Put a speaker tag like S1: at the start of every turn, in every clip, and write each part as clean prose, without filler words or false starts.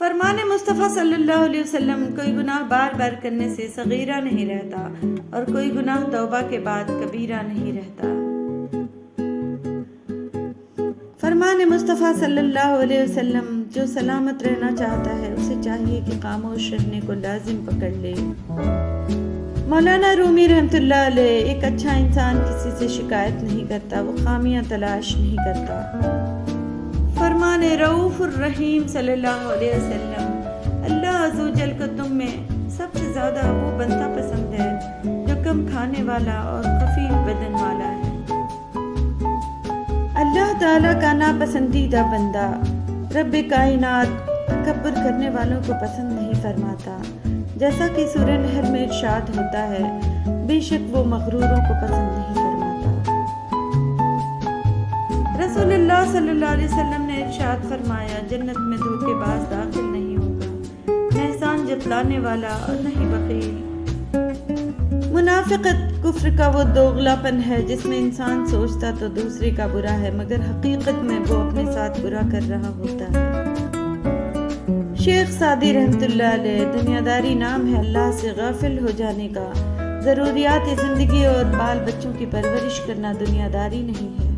S1: فرمان مصطفیٰ صلی اللہ علیہ وسلم، کوئی گناہ بار بار کرنے سے صغیرہ نہیں رہتا اور کوئی گناہ توبہ کے بعد کبیرہ نہیں رہتا۔ فرمان مصطفیٰ صلی اللہ علیہ وسلم، جو سلامت رہنا چاہتا ہے اسے چاہیے کہ خاموش رہنے کو لازم پکڑ لے۔ مولانا رومی رحمۃ اللہ علیہ، ایک اچھا انسان کسی سے شکایت نہیں کرتا، وہ خامیاں تلاش نہیں کرتا۔ فرمان رؤوف الرحیم صلی اللہ علیہ وسلم، اللہ عز و جل کو تم میں سب سے زیادہ وہ بندہ پسند ہے جو کم کھانے والا اور خفیف بدن والا ہے۔ اللہ تعالیٰ کا ناپسندیدہ بندہ رب کائنات تکبر کرنے والوں کو پسند نہیں فرماتا، جیسا کہ سورہ نحل میں ارشاد ہوتا ہے، بے شک وہ مغروروں کو پسند نہیں فرماتا۔ رسول اللہ صلی اللہ علیہ وسلم نے ارشاد فرمایا، جنت میں دھوکے باز داخل نہیں ہوگا، نہ احسان جتلانے والا اور نہ ہی بخیل۔ منافقت کفر کا وہ دوغلا پن ہے جس میں انسان سوچتا تو دوسرے کا برا ہے مگر حقیقت میں وہ اپنے ساتھ برا کر رہا ہوتا ہے۔ شیخ سعدی رحمۃ اللہ علیہ، دنیا داری نام ہے اللہ سے غافل ہو جانے کا، ضروریات زندگی اور بال بچوں کی پرورش کرنا دنیا داری نہیں ہے۔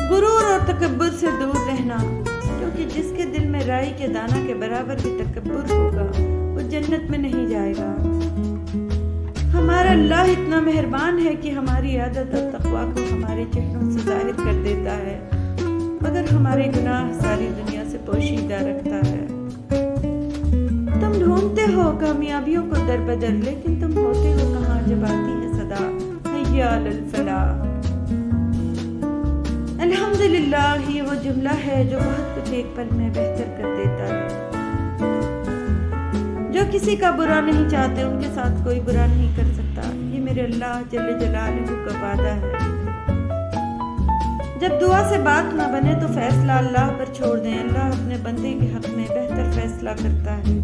S1: غرور اور تکبر سے دور رہنا، کیونکہ جس کے دل میں رائی کے دانہ کے برابر بھی تکبر ہوگا وہ جنت میں نہیں جائے گا۔ ہمارا اللہ اتنا مہربان ہے کہ ہماری عادت اور تقویٰ کو ہمارے چہروں سے ظاہر کر دیتا ہے، مگر ہمارے گناہ ساری دنیا سے پوشیدہ رکھتا ہے۔ تم ڈھونڈتے ہو کامیابیوں کو در بدر، لیکن تم ہوتے ہو کہاں جب آتی ہے صدا حیا علی الفلاح۔ الحمدللہ، یہ وہ جملہ ہے جو بہت کچھ ایک پل میں بہتر کر دیتا ہے۔ جو کسی کا برا نہیں چاہتے ان کے ساتھ کوئی برا نہیں کر سکتا، یہ میرے اللہ جل جلالہ کا وعدہ ہے۔ جب دعا سے بات نہ بنے تو فیصلہ اللہ پر چھوڑ دیں، اللہ اپنے بندے کے حق میں بہتر فیصلہ کرتا ہے۔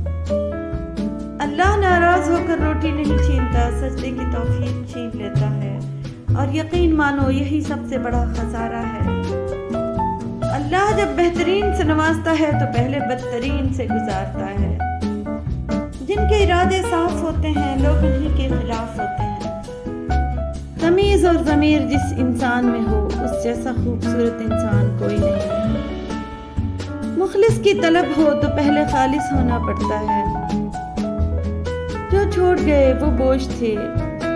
S1: اللہ ناراض ہو کر روٹی نہیں چھینتا، سجدے کی توفیق چھین لیتا ہے، اور یقین مانو یہی سب سے بڑا خسارہ ہے۔ اللہ جب بہترین سے نوازتا ہے تو پہلے بدترین سے گزارتا ہے۔ جن کے ارادے صاف ہوتے ہیں لوگ انہی کے خلاف ہوتے ہیں۔ تمیز اور ضمیر جس انسان میں ہو اس جیسا خوبصورت انسان کوئی نہیں۔ مخلص کی طلب ہو تو پہلے خالص ہونا پڑتا ہے۔ جو چھوڑ گئے وہ بوجھ تھے،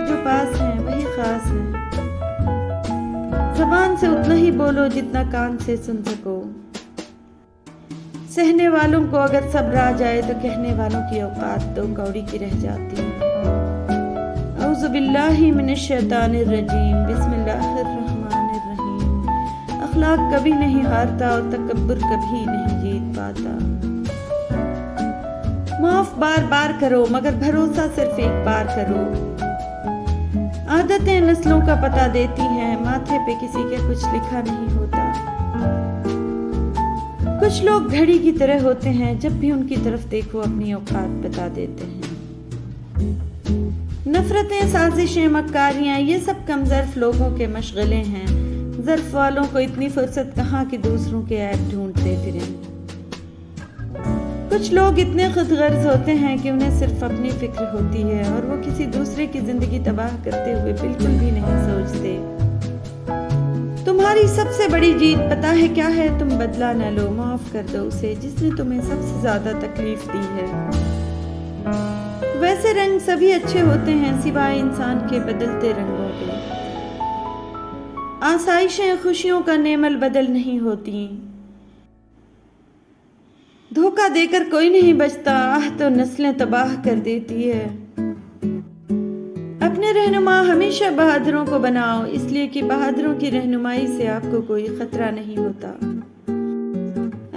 S1: جو پاس ہیں وہی خاص ہیں۔ زبان سے اتنا ہی بولو جتنا کان سے سن سکو۔ سہنے والوں کو اگر صبر آ جائے تو کہنے والوں کی اوقات دو کوڑی کی رہ جاتی ہے۔ اعوذ باللہ من الشیطان الرجیم، بسم اللہ الرحمن الرحیم۔ اخلاق کبھی نہیں ہارتا اور تکبر کبھی نہیں جیت پاتا۔ معاف بار بار کرو مگر بھروسہ صرف ایک بار کرو۔ عادتیں نسلوں کا پتہ دیتی ہیں، ماتھے پہ کسی کے کچھ لکھا نہیں ہوتا۔ کچھ لوگ گھڑی کی طرح ہوتے ہیں، جب بھی ان کی طرف دیکھو اپنی اوقات بتا دیتے ہیں۔ نفرتیں، سازشیں، مکاریاں، یہ سب کم ظرف لوگوں کے مشغلے ہیں۔ ظرف والوں کو اتنی فرصت کہاں کہ دوسروں کے عیب ڈھونڈتے پھریں۔ کچھ لوگ اتنے خود غرض ہوتے ہیں کہ انہیں صرف اپنی فکر ہوتی ہے اور وہ کسی دوسرے کی زندگی تباہ کرتے ہوئے بالکل بھی نہیں سوچتے۔ تمہاری سب سے بڑی جیت پتہ ہے کیا ہے؟ تم بدلہ نہ لو، معاف کر دو اسے جس نے تمہیں سب سے زیادہ تکلیف دی ہے۔ ویسے رنگ سبھی اچھے ہوتے ہیں سوائے انسان کے بدلتے رنگوں کے۔ آسائشیں خوشیوں کا نعم البدل نہیں ہوتی۔ دھوکہ دے کر کوئی نہیں بچتا، آہ تو نسلیں تباہ کر دیتی ہے۔ اپنے رہنما ہمیشہ بہادروں کو بناؤ، اس لیے کہ بہادروں کی رہنمائی سے آپ کو کوئی خطرہ نہیں ہوتا۔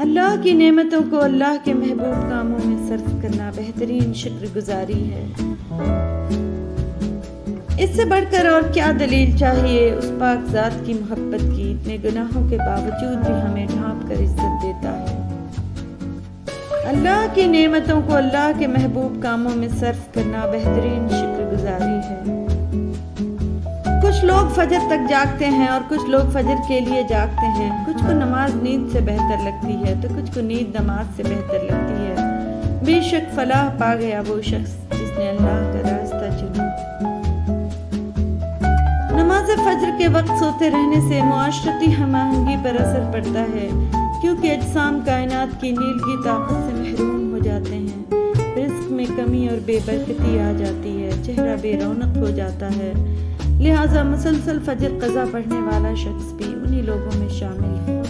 S1: اللہ کی نعمتوں کو اللہ کے محبوب کاموں میں صرف کرنا بہترین شکر گزاری ہے۔ اس سے بڑھ کر اور کیا دلیل چاہیے اس پاک ذات کی محبت کی، اتنے گناہوں کے باوجود بھی ہمیں ڈھانپ کر عزت دیتا ہے۔ اللہ کی نعمتوں کو اللہ کے محبوب کاموں میں صرف کرنا بہترین شکر گزاری ہے۔ کچھ لوگ فجر تک جاگتے ہیں اور کچھ لوگ فجر کے لیے جاگتے ہیں. کچھ کو نماز نیند سے بہتر لگتی ہے تو کچھ کو نیند نماز سے بہتر لگتی ہے. بے شک فلاح پا گیا وہ شخص جس نے اللہ کا راستہ چنا. نماز فجر کے وقت سوتے رہنے سے معاشرتی ہم آہنگی پر اثر پڑتا ہے کیونکہ اجسام کائنات کی نیلگی طاقت سے محروم ہو جاتے ہیں. رزق میں کمی اور بے برکتی آ جاتی ہے. چہرہ بے رونق ہو جاتا ہے. لہٰذا مسلسل فجر قضا پڑھنے والا شخص بھی انہی لوگوں میں شامل ہے.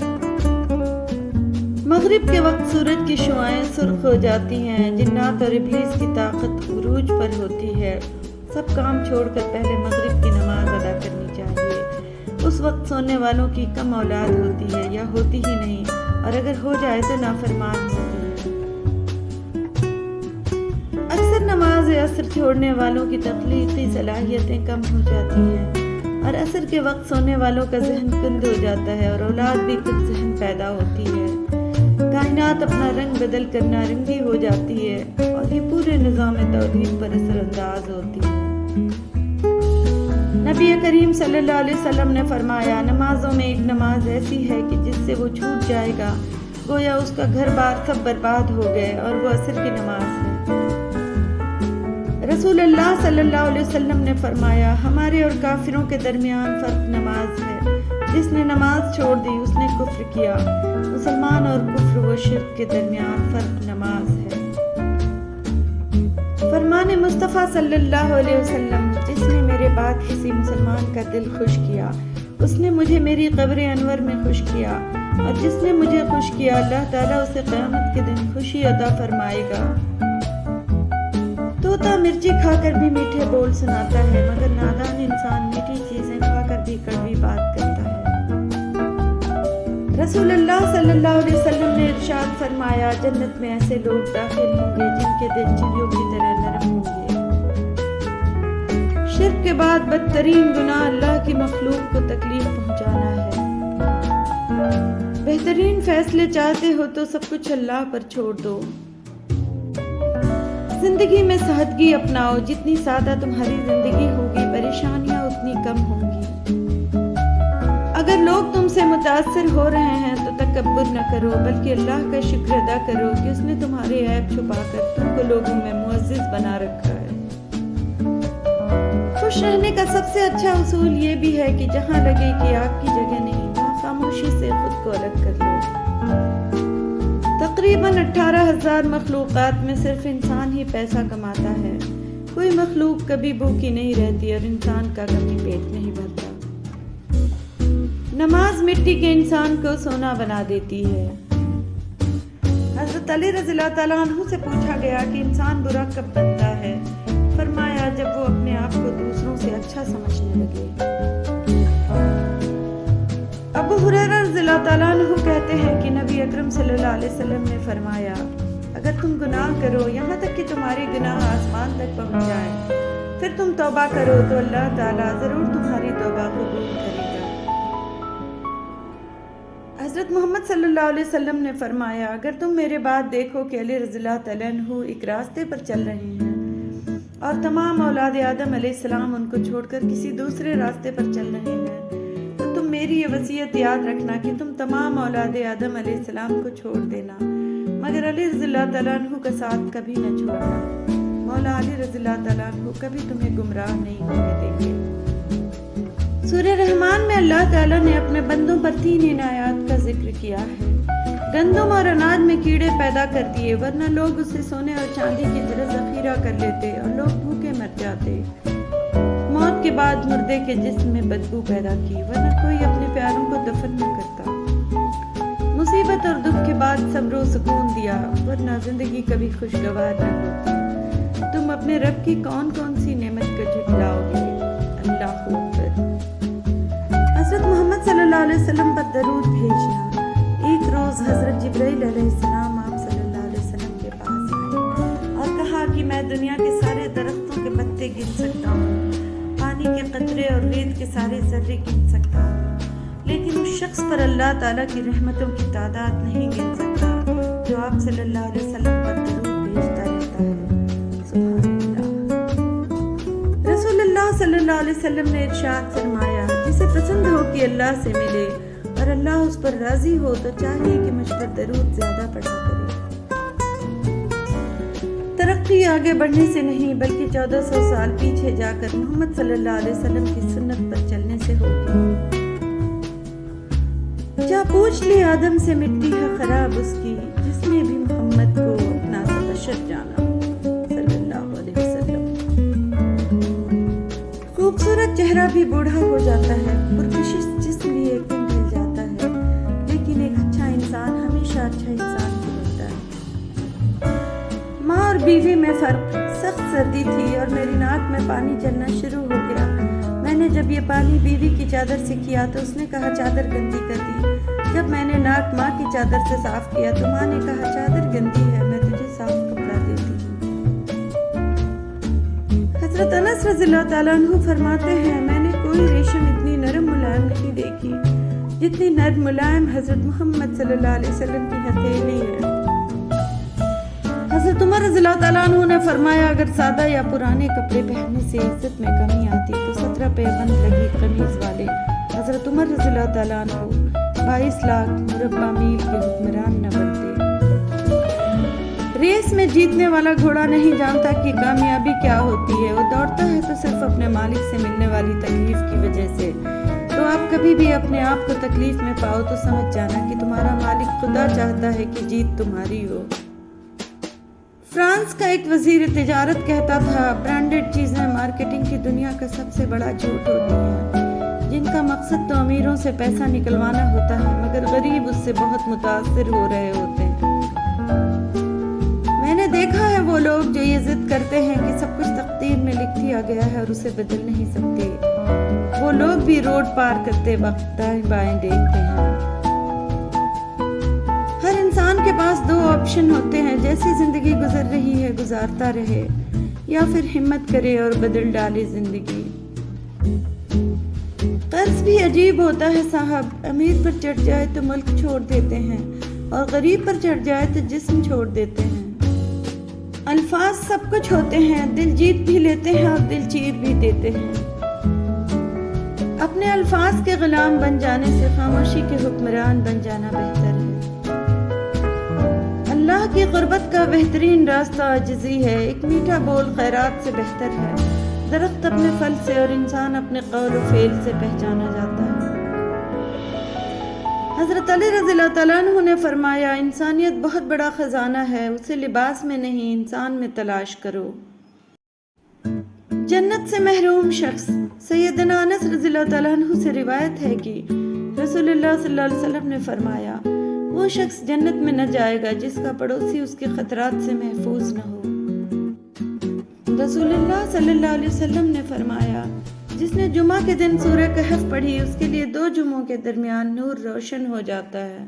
S1: مغرب کے وقت سورج کی شعاعیں سرخ ہو جاتی ہیں. جنات اور ابلیس کی طاقت عروج پر ہوتی ہے. سب کام چھوڑ کر پہلے مغرب کی نماز ادا کرنی چاہیے. اس وقت سونے والوں کی کم اولاد ہوتی ہے یا ہوتی ہی نہیں, اور اگر ہو جائے تو نافرمان ہوتی ہے. اکثر نماز عصر چھوڑنے والوں کی تخلیقی صلاحیتیں کم ہو جاتی ہیں اور عصر کے وقت سونے والوں کا ذہن کند ہو جاتا ہے اور اولاد بھی کم ذہن پیدا ہوتی ہے. کائنات اپنا رنگ بدل کر نارنگی ہو جاتی ہے اور یہ پورے نظام توحید پر اثر انداز ہوتی ہے. نبی کریم صلی اللہ علیہ وسلم نے فرمایا, نمازوں میں ایک نماز ایسی ہے کہ جس سے وہ چھوٹ جائے گا گویا اس کا گھر بار سب برباد ہو گئے, اور وہ عصر کی نماز ہے. رسول اللہ صلی اللہ علیہ وسلم نے فرمایا, ہمارے اور کافروں کے درمیان فرق نماز ہے. جس نے نماز چھوڑ دی اس نے کفر کیا. مسلمان اور کفر و شرک کے درمیان فرق نماز ہے. فرمان مصطفیٰ صلی اللہ علیہ وسلم, جس نے میرے بعد کسی مسلمان کا دل خوش کیا اس نے مجھے میری قبر انور میں خوش کیا, اور جس نے مجھے خوش کیا اللہ تعالیٰ اسے قیامت کے دن خوشی عطا فرمائے گا. طوطا مرچی کھا کر بھی میٹھے بول سناتا ہے, مگر نادان انسان میٹھی چیزیں کھا کر بھی کڑوی بات کرتا ہے. رسول اللہ صلی اللہ علیہ وسلم نے ارشاد فرمایا, جنت میں ایسے لوگ داخل ہوں گے جن کے دل چڑیوں کی طرح نرم ہوں گے. شرک کے بعد بدترین گناہ اللہ کی مخلوق کو تکلیف پہنچانا ہے. بہترین فیصلے چاہتے ہو تو سب کچھ اللہ پر چھوڑ دو. زندگی میں سادگی اپناؤ. جتنی سادہ تمہاری زندگی ہوگی پریشانیاں اتنی کم ہوں گی. اگر لوگ تم سے متاثر ہو رہے ہیں تو تکبر نہ کرو بلکہ اللہ کا شکر ادا کرو کہ اس نے تمہارے عیب چھپا کر تم کو لوگوں میں معزز بنا رکھا ہے. خوش رہنے کا سب سے اچھا اصول یہ بھی ہے کہ جہاں لگے کہ آپ کی جگہ نہیں وہاں خاموشی سے خود کو الگ کر لو. تقریباً 18,000 مخلوقات میں صرف انسان ہی پیسہ کماتا ہے. کوئی مخلوق کبھی بھوکی نہیں رہتی اور انسان کا کبھی پیٹ نہیں بھرتا. نماز مٹی کے انسان کو سونا بنا دیتی ہے. حضرت علی رضی اللہ تعالیٰ عنہ سے پوچھا گیا کہ انسان برا کب بنتا ہے. فرمایا, جب وہ اپنے آپ کو دوسروں سے اچھا سمجھنے لگے. ابو ہریرہ رضی اللہ تعالیٰ عنہ کہتے ہیں کہ نبی اکرم صلی اللہ علیہ وسلم نے فرمایا, اگر تم گناہ کرو یہاں تک کہ تمہارے گناہ آسمان تک پہنچ جائیں پھر تم توبہ کرو تو اللہ تعالیٰ ضرور تمہاری توبہ قبول کرے گا. حضرت محمد صلی اللہ علیہ وسلم نے فرمایا, اگر تم میرے بعد دیکھو کہ علی رضی اللہ تعالیٰ عنہ ایک راستے پر چل رہے ہیں اور تمام اولاد آدم علیہ السلام ان کو چھوڑ کر کسی دوسرے راستے پر چل رہے ہیں تو تم میری یہ وصیت یاد رکھنا کہ تم تمام اولاد آدم علیہ السلام کو چھوڑ دینا مگر علی رضی اللہ تعالیٰ عنہ کا ساتھ کبھی نہ چھوڑنا. مولا علی رضی اللہ تعالیٰ عنہ کبھی تمہیں گمراہ نہیں ہونے دیں گے. سورہ رحمان میں اللہ تعالیٰ نے اپنے بندوں پر 3 عنایات کا ذکر کیا ہے. گندم اور اناج میں کیڑے پیدا کر دیے ورنہ لوگ اسے سونے اور چاندی کی طرح ذخیرہ کر لیتے اور لوگ بھوکے مر جاتے. موت کے بعد مردے کے جسم میں بدبو پیدا کی ورنہ کوئی اپنے پیاروں کو دفن نہ کرتا. مصیبت اور دکھ کے بعد صبر و سکون دیا ورنہ زندگی کبھی خوشگوار نہ ہوتی. تم اپنے رب کی کون کون سی نعمت کو جھٹلاؤ گے. اللہ اکبر. حضرت محمد صلی اللہ علیہ وسلم پر درود بھیجنا. ایک روز حضرت جبرائیل علیہ السلام آپ صلی اللہ علیہ وسلم کے پاس آئے اور کہا کہ میں دنیا کے سارے درختوں کے پتے گن سکتا ہوں, پانی کے قطرے اور ریت کے سارے ذرے گن سکتا ہوں, لیکن اس شخص پر اللہ تعالیٰ کی رحمتوں کی تعداد نہیں گن سکتا جو آپ صلی اللہ علیہ وسلم پر درود بھیجتا رہتا ہے. سبحان اللہ. رسول اللہ صلی اللہ علیہ وسلم نے ارشاد فرمایا جسے پسند ہو کہ اللہ سے ملے اور اللہ اس پر راضی ہو تو چاہیے کہ مجھ پر درود زیادہ پڑھا کرے۔ ترقی آگے بڑھنے سے نہیں بلکہ 1400 سال پیچھے جا کر محمد صلی اللہ علیہ وسلم کی سنت پر چلنے سے ہوگی۔ جا پوچھ لی آدم سے مٹی ہے خراب اس کی، جس نے بھی محمد کو اپنا بشر جانا صلی اللہ علیہ وسلم۔ خوبصورت چہرہ بھی بوڑھا ہو جاتا ہے، پرکشش جسم بھی ایک دن ڈھل جاتا ہے، لیکن ایک اچھا انسان ہمیشہ اچھا انسان ہی ہوتا ہے۔ ماں اور بیوی میں فرق، سخت سردی تھی اور میری ناک میں پانی چلنا شروع ہو گیا۔ میں نے جب یہ پانی بیوی کی چادر سے کیا تو اس نے کہا چادر گندی کر دی۔ جب میں نے ناک ماں کی چادر سے صاف کیا تو ماں نے کہا چادر گندی ہے، میں تجھے صاف کپڑا دیتی ہوں۔ حضرت انس رضی اللہ تعالیٰ عنہ فرماتے ہیں میں نے کوئی ریشم اتنی نرم ملائم نہیں دیکھی جتنی نرم ملائم حضرت محمد صلی اللہ علیہ وسلم کی ہتھیلی ہے۔ حضرت عمر رضی اللہ تعالیٰ عنہ نے فرمایا اگر سادہ یا پرانے کپڑے پہننے سے عزت میں کمی آتی تو 17 پیبند لگی قمیض والے حضرت عمر رضی اللہ تعالیٰ عنہ 22 لاکھ مربع میل کے حکمران نہ بنتے۔ ریس میں جیتنے والا گھوڑا نہیں جانتا کہ کامیابی کیا ہوتی ہے، وہ دوڑتا ہے تو صرف اپنے مالک سے ملنے والی تکلیف کی وجہ سے۔ تو آپ کبھی بھی اپنے آپ کو تکلیف میں پاؤ تو سمجھ جانا کہ تمہارا مالک خدا چاہتا ہے کہ جیت تمہاری ہو۔ فرانس کا ایک وزیر تجارت کہتا تھا برانڈڈ چیزیں مارکیٹنگ کی دنیا کا سب سے بڑا جھوٹ ہوتی ہیں، جن کا مقصد تو امیروں سے پیسہ نکلوانا ہوتا ہے مگر غریب اس سے بہت متاثر ہو رہے ہوتے ہیں۔ میں نے دیکھا ہے وہ لوگ جو یہ ضد کرتے ہیں کہ سب کچھ تقدیر میں لکھ دیا گیا ہے اور اسے بدل نہیں سکتے، وہ لوگ بھی روڈ پار کرتے وقت دائیں بائیں دیکھتے ہیں۔ ہر انسان کے پاس 2 آپشن ہوتے ہیں، جیسی زندگی گزر رہی ہے گزارتا رہے یا پھر ہمت کرے اور بدل ڈالے زندگی۔ قرض بھی عجیب ہوتا ہے صاحب، امیر پر چڑھ جائے تو ملک چھوڑ دیتے ہیں اور غریب پر چڑھ جائے تو جسم چھوڑ دیتے ہیں۔ الفاظ سب کچھ ہوتے ہیں، دل جیت بھی لیتے ہیں اور دل چیر بھی دیتے ہیں۔ اپنے الفاظ کے غلام بن جانے سے خاموشی کے حکمران بن جانا بہتر ہے۔ اللہ کی قربت کا بہترین راستہ عاجزی ہے، ایک میٹھا بول خیرات سے بہتر ہے۔ درخت اپنے پھل سے اور انسان اپنے قول و فعل سے پہچانا جاتا ہے۔ حضرت علی رضی اللہ تعالیٰ عنہ نے فرمایا انسانیت بہت بڑا خزانہ ہے، اسے لباس میں نہیں انسان میں تلاش کرو۔ جنت سے محروم شخص، سیدنا انس رضی اللہ تعالیٰ عنہ سے روایت ہے کہ رسول اللہ صلی اللہ علیہ وسلم نے فرمایا وہ شخص جنت میں نہ جائے گا جس کا پڑوسی اس کے خطرات سے محفوظ نہ ہو۔ رسول اللہ صلی اللہ علیہ وسلم نے فرمایا جس نے جمعہ کے دن سورہ کہف پڑھی اس کے لیے 2 جمعوں کے درمیان نور روشن ہو جاتا ہے۔